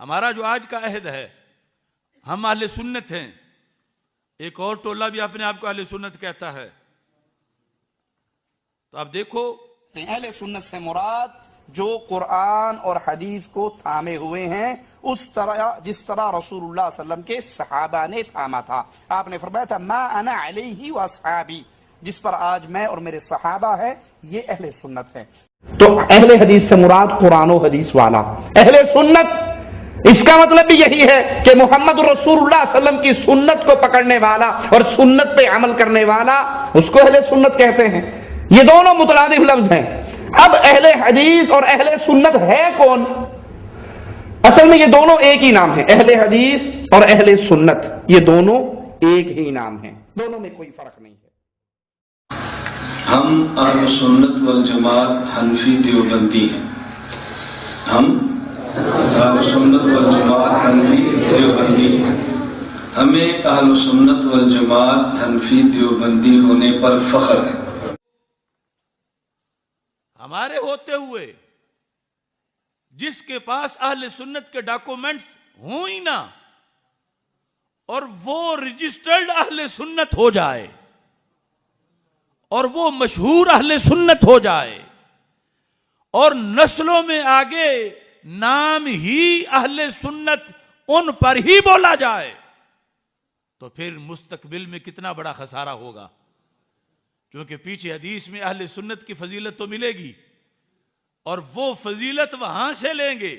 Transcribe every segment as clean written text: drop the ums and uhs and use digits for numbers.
ہمارا جو آج کا عہد ہے، ہم اہل سنت ہیں. ایک اور ٹولہ بھی اپنے آپ کو اہل سنت کہتا ہے. تو آپ دیکھو، اہل سنت سے مراد جو قرآن اور حدیث کو تھامے ہوئے ہیں، اس طرح جس طرح رسول اللہ صلی اللہ علیہ وسلم کے صحابہ نے تھاما تھا. آپ نے فرمایا تھا ما انا علیہ واصحابی، جس پر آج میں اور میرے صحابہ ہیں، یہ اہل سنت ہے. تو اہل حدیث سے مراد قرآن و حدیث والا. اہل سنت اس کا مطلب بھی یہی ہے کہ محمد رسول اللہ صلی اللہ علیہ وسلم کی سنت کو پکڑنے والا اور سنت پہ عمل کرنے والا، اس کو اہل سنت کہتے ہیں. یہ دونوں مترادف لفظ ہیں. اب اہل حدیث اور اہل سنت ہے کون؟ اصل میں یہ دونوں ایک ہی نام ہیں. اہل حدیث اور اہل سنت یہ دونوں ایک ہی نام ہیں، دونوں میں کوئی فرق نہیں ہے. ہم اہل سنت والجماعت حنفی دیوبندی ہیں. ہم اہل سنت والجماعت حنفی دیوبندی ہیں. ہمیں اہل سنت والجماعت حنفی دیوبندی ہونے پر فخر ہے. ہمارے ہوتے ہوئے جس کے پاس اہل سنت کے ڈاکومنٹس ہوں ہی نہ، اور وہ رجسٹرڈ اہل سنت ہو جائے اور وہ مشہور اہل سنت ہو جائے اور نسلوں میں آگے نام ہی اہل سنت ان پر ہی بولا جائے، تو پھر مستقبل میں کتنا بڑا خسارہ ہوگا. کیونکہ پیچھے حدیث میں اہل سنت کی فضیلت تو ملے گی، اور وہ فضیلت وہاں سے لیں گے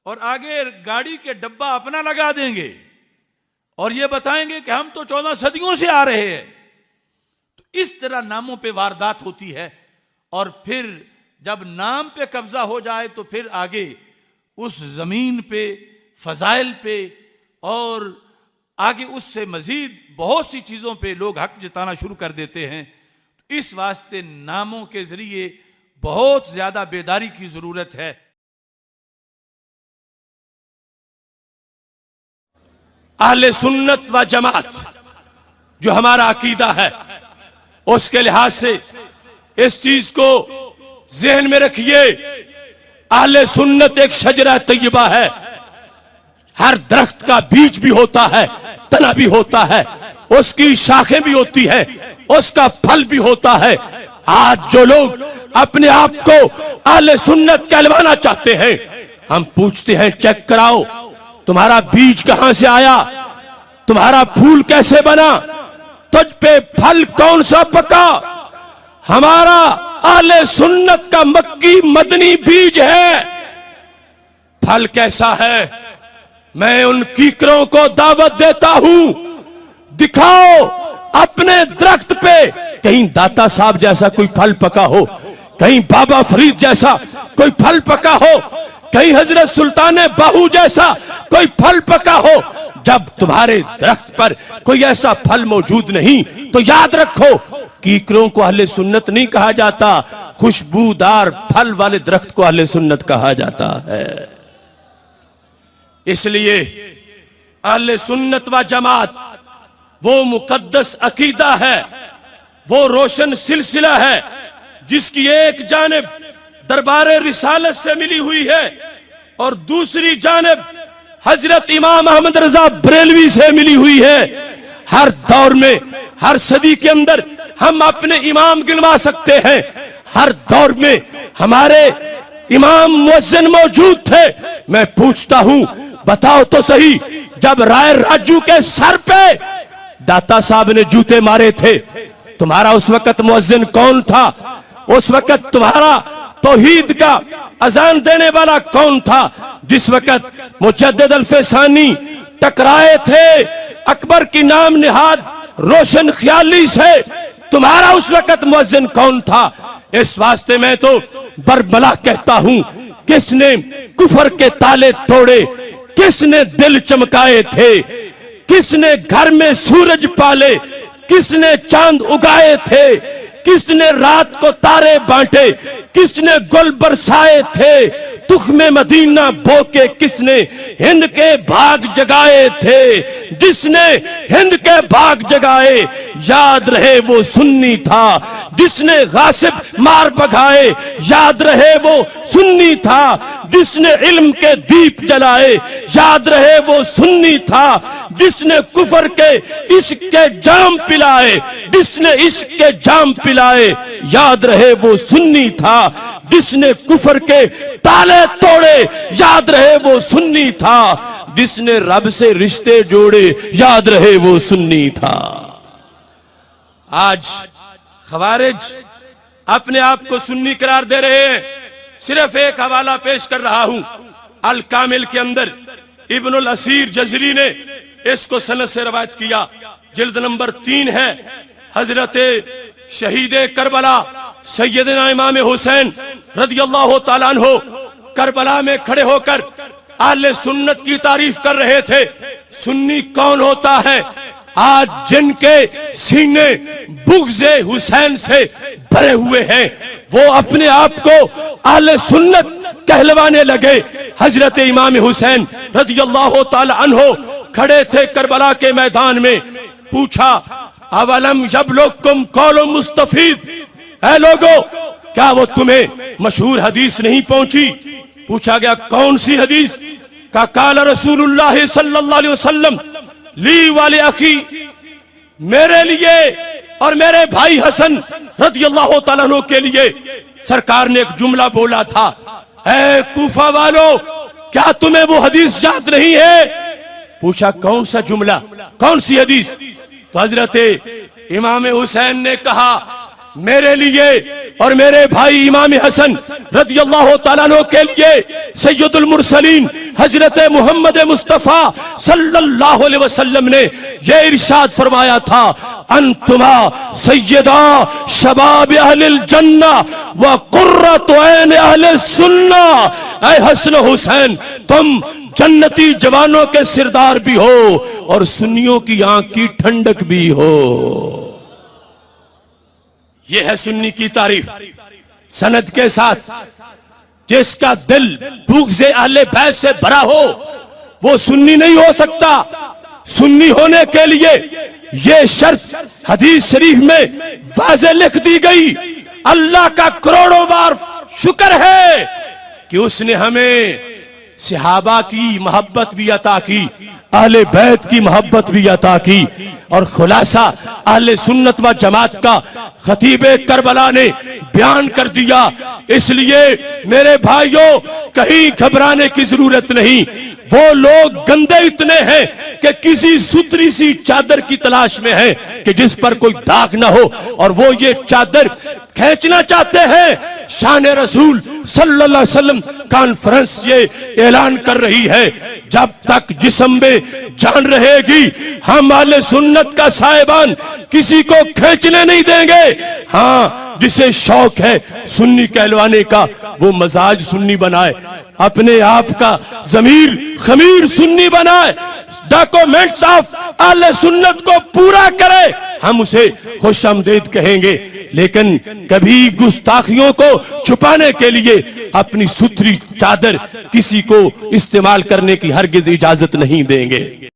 اور آگے گاڑی کے ڈبہ اپنا لگا دیں گے اور یہ بتائیں گے کہ ہم تو 14 صدیوں سے آ رہے ہیں. تو اس طرح ناموں پہ واردات ہوتی ہے، اور پھر جب نام پہ قبضہ ہو جائے تو پھر آگے اس زمین پہ، فضائل پہ، اور آگے اس سے مزید بہت سی چیزوں پہ لوگ حق جتانا شروع کر دیتے ہیں. اس واسطے ناموں کے ذریعے بہت زیادہ بیداری کی ضرورت ہے. اہل سنت و جماعت جو ہمارا عقیدہ ہے، اس کے لحاظ سے اس چیز کو ذہن میں رکھیے. اہل سنت ایک شجرہ طیبہ ہے. ہر درخت کا بیج بھی ہوتا ہے، تنا بھی ہوتا ہے، اس کی شاخیں بھی ہوتی ہے، اس کا پھل بھی ہوتا ہے. آج جو لوگ اپنے آپ کو اہل سنت کہلوانا چاہتے ہیں، ہم پوچھتے ہیں چیک کراؤ تمہارا بیج کہاں سے آیا، تمہارا پھول کیسے بنا، تجھ پہ پھل کون سا پکا. ہمارا اہل سنت کا مکی مدنی بیج ہے. پھل کیسا ہے؟ میں ان کیکروں کو دعوت دیتا ہوں، دکھاؤ اپنے درخت پہ کہیں داتا صاحب جیسا کوئی پھل پکا ہو، کہیں بابا فرید جیسا کوئی پھل پکا ہو، کہیں حضرت سلطان باہو جیسا کوئی پھل پکا ہو. جب تمہارے درخت پر کوئی ایسا پھل موجود نہیں تو یاد رکھو کیکروں کو اہل سنت نہیں کہا جاتا، خوشبودار پھل والے درخت کو اہل سنت کہا جاتا ہے. اس لیے اہل سنت و جماعت وہ مقدس عقیدہ ہے، وہ روشن سلسلہ ہے جس کی ایک جانب دربار رسالت سے ملی ہوئی ہے اور دوسری جانب حضرت امام احمد رضا بریلوی سے ملی ہوئی ہے. ہر دور میں، ہر صدی کے اندر ہم اپنے امام گنوا سکتے ہیں. ہر دور میں ہمارے امام مؤذن موجود تھے. میں پوچھتا ہوں بتاؤ تو صحیح، جب رائے راجو کے سر پہ داتا صاحب نے جوتے مارے تھے، تمہارا اس وقت مؤذن کون تھا؟ اس وقت تمہارا توحید کا اذان دینے والا کون تھا؟ جس وقت مجدد الفسانی ٹکرائے تھے اکبر کی نام نہاد روشن خیالی سے، تمہارا اس وقت مؤذن کون تھا؟ اس واسطے میں تو برملا کہتا ہوں، کس نے کفر کے تالے توڑے، کس نے دل چمکائے تھے، کس نے گھر میں سورج پالے، کس نے چاند اگائے تھے، کس نے رات کو تارے بانٹے، کس نے گل برسائے تھے، تخم مدینہ بو کے کس نے ہند کے باغ جگائے تھے، جس نے ہند کے باغ جگائے یاد رہے وہ سنی تھا، جس نے غاصب مار بھگائے یاد رہے وہ سنی تھا، جس نے علم کے دیپ جلائے یاد رہے وہ سنی تھا، جس نے کفر کے عشق کے جام پلائے، جس نے عشق کے جام پلائے یاد رہے وہ سنی تھا، جس نے کفر کے تالے توڑے یاد رہے وہ سنی تھا، جس نے رب سے رشتے جوڑے یاد رہے وہ سنی تھا۔ آج خوارج اپنے آپ کو سنی قرار دے رہے ہیں۔ صرف ایک حوالہ پیش کر رہا ہوں، الکامل کے اندر ابن الاسیر جزری نے اس کو سند سے روایت کیا، جلد نمبر 3 ہے۔ حضرت شہید کربلا سیدنا امام حسین رضی اللہ تعالیٰ عنہ کربلا میں کھڑے ہو کر اہل سنت کی تعریف کر رہے تھے۔ سنی کون ہوتا ہے؟ آج جن کے سینے بغض حسین سے بھرے ہوئے ہیں، وہ اپنے آپ کو اہل سنت کہلوانے لگے۔ حضرت امام حسین رضی اللہ تعالی عنہ کھڑے تھے کربلا کے میدان میں، پوچھا اولم یبلغکم قول مستفید، اے لوگو کیا وہ تمہیں مشہور حدیث نہیں پہنچی؟ پوچھا گیا کون سی حدیث؟ کہ قال رسول اللہ صلی اللہ علیہ وسلم لی والی اخی، میرے لیے اور میرے بھائی حسن رضی اللہ تعالیٰ عنہ کے لیے سرکار نے ایک جملہ بولا تھا، اے کوفہ والو کیا تمہیں وہ حدیث یاد نہیں ہے؟ پوچھا کون سا جملہ، کون سی حدیث؟ تو حضرت امام حسین نے کہا میرے لیے اور میرے بھائی امام حسن رضی اللہ تعالیٰ عنہ کے لیے سید المرسلین حضرت محمد مصطفیٰ صلی اللہ علیہ وسلم نے یہ ارشاد فرمایا تھا، انتما سیدہ شباب اہل الجنہ وقرۃ عین اہل السنہ، اے حسن حسین تم جنتی جوانوں کے سردار بھی ہو اور سنیوں کی آنکھ کی ٹھنڈک بھی ہو۔ یہ ہے سنی کی تعریف سند کے ساتھ۔ جس کا دل بغض اہل بیت سے بھرا ہو وہ سنی نہیں ہو سکتا۔ سنی ہونے کے لیے یہ شرط حدیث شریف میں واضح لکھ دی گئی۔ اللہ کا کروڑوں بار شکر ہے کہ اس نے ہمیں صحابہ کی محبت بھی عطا کی، اہل بیت کی محبت بھی عطا کی، اور خلاصہ اہل سنت و جماعت کا خطیب کربلا نے بیان کر دیا۔ اس لیے میرے بھائیوں کہیں گھبرانے کی ضرورت نہیں۔ وہ لوگ گندے اتنے ہیں کہ کسی ستری سی چادر کی تلاش میں ہیں کہ جس پر کوئی داغ نہ ہو، اور وہ یہ چادر کھینچنا چاہتے ہیں۔ شان رسول صلی اللہ علیہ وسلم کانفرنس یہ اعلان کر رہی ہے، جب تک جسم میں جان رہے گی ہم اہل سنت کا صاحبان کسی کو کھینچنے نہیں دیں گے۔ ہاں جسے شوق ہے سنی کہلوانے کا وہ مزاج سنی بنائے، اپنے آپ کا ضمیر خمیر سنی بنائے، ڈاکومنٹس آف اہل سنت کو پورا کرے، ہم اسے خوش آمدید کہیں گے، لیکن کبھی گستاخیوں کو چھپانے کے لیے اپنی ستھری چادر کسی کو استعمال کرنے کی ہرگز اجازت نہیں دیں گے۔